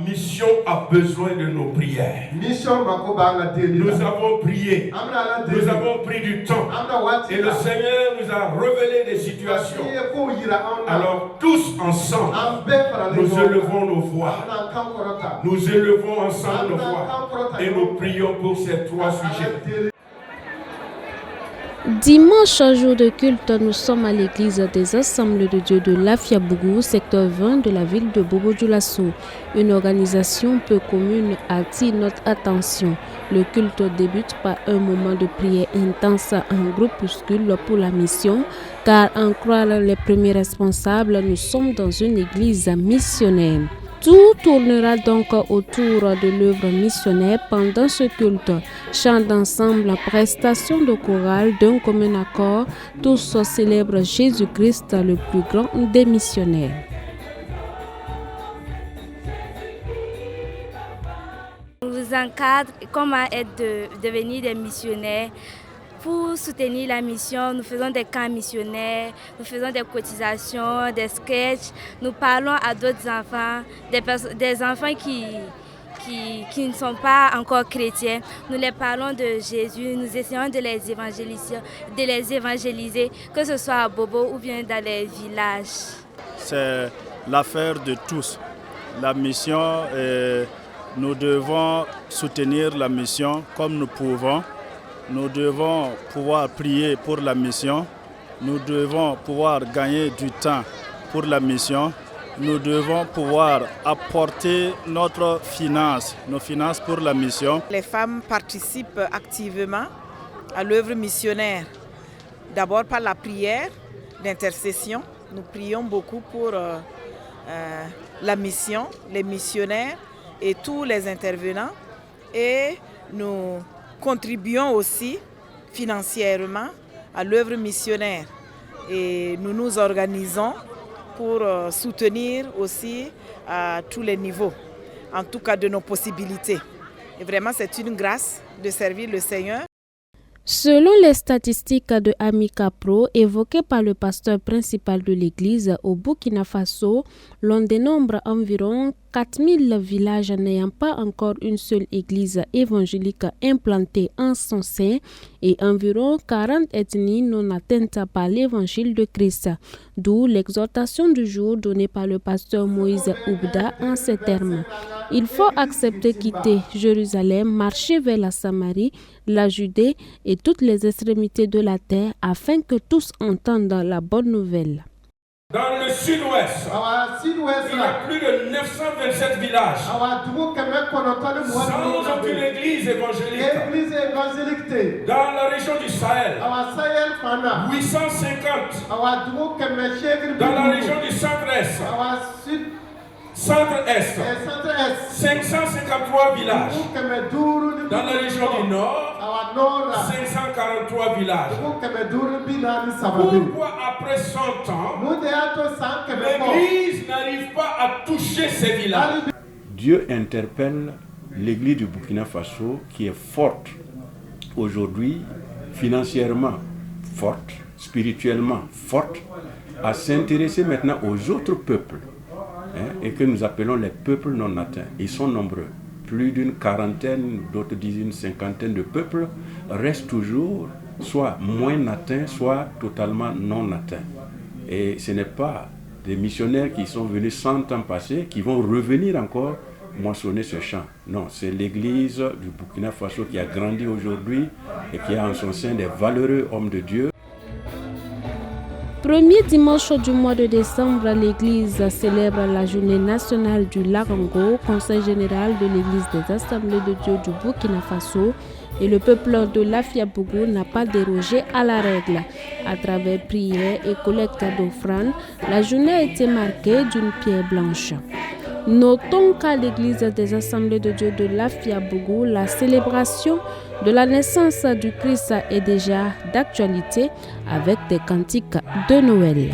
mission a besoin de nos prières. Nous avons prié. Nous avons pris du temps. Et le Seigneur nous a révélé des situations. Alors tous ensemble, nous élevons nos voix. Nous élevons ensemble nos voix. Et nous prions pour ces trois sujets. Dimanche, jour de culte, nous sommes à l'église des Assemblées de Dieu de Lafia-Bougou, secteur 20 de la ville de Bobo-Dioulasso. Une organisation peu commune attire notre attention. Le culte débute par un moment de prière intense en groupuscule pour la mission, car en croire les premiers responsables, nous sommes dans une église missionnaire. Tout tournera donc autour de l'œuvre missionnaire pendant ce culte. Chant d'ensemble, prestation de chorale d'un commun accord, tous célèbrent Jésus-Christ, le plus grand des missionnaires. On vous encadre comment devenir des missionnaires. Pour soutenir la mission, nous faisons des camps missionnaires, nous faisons des cotisations, des sketchs, nous parlons à d'autres enfants, des enfants qui ne sont pas encore chrétiens. Nous les parlons de Jésus, nous essayons de les évangéliser, que ce soit à Bobo ou bien dans les villages. C'est l'affaire de tous. La mission, nous devons soutenir la mission comme nous pouvons. Nous devons pouvoir prier pour la mission. Nous devons pouvoir gagner du temps pour la mission. Nous devons pouvoir apporter nos finances pour la mission. Les femmes participent activement à l'œuvre missionnaire. D'abord par la prière d'intercession. Nous prions beaucoup pour la mission, les missionnaires et tous les intervenants. Et nous contribuons aussi financièrement à l'œuvre missionnaire et nous nous organisons pour soutenir aussi à tous les niveaux, en tout cas de nos possibilités. Et vraiment, c'est une grâce de servir le Seigneur. Selon les statistiques de Amica Pro évoquées par le pasteur principal de l'église au Burkina Faso, l'on dénombre environ 4000 villages n'ayant pas encore une seule église évangélique implantée en son sein et environ 40 ethnies non atteintes par l'évangile de Christ. D'où l'exhortation du jour donnée par le pasteur Moïse Oubda en ces termes. Il faut accepter quitter Jérusalem, marcher vers la Samarie, la Judée et toutes les extrémités de la terre afin que tous entendent la bonne nouvelle. Dans le sud-ouest, il y a plus de 927 villages sans aucune église évangélique. Dans la région du Sahel, 850. Dans la région du centre-est, centre-est, 553 villages. Dans la région du nord, 543 villages. Pourquoi après 100 ans, l'Église n'arrive pas à toucher ces villages? Dieu interpelle l'Église du Burkina Faso qui est forte aujourd'hui, financièrement forte, spirituellement forte, à s'intéresser maintenant aux autres peuples. Et que nous appelons les peuples non atteints. Ils sont nombreux. Plus d'une quarantaine, d'autres disent une cinquantaine de peuples restent toujours soit moins atteints, soit totalement non atteints. Et ce n'est pas des missionnaires qui sont venus 100 ans passés qui vont revenir encore moissonner ce champ. Non, c'est l'église du Burkina Faso qui a grandi aujourd'hui et qui a en son sein des valeureux hommes de Dieu. Premier dimanche du mois de décembre, l'Église célèbre la journée nationale du Larango, conseil général de l'Église des Assemblées de Dieu du Burkina Faso, et le peuple de Lafia-Bougou n'a pas dérogé à la règle. À travers prières et collecte d'offrandes, la journée a été marquée d'une pierre blanche. Notons qu'à l'église des Assemblées de Dieu de Lafia-Bougou, la célébration de la naissance du Christ est déjà d'actualité avec des cantiques de Noël.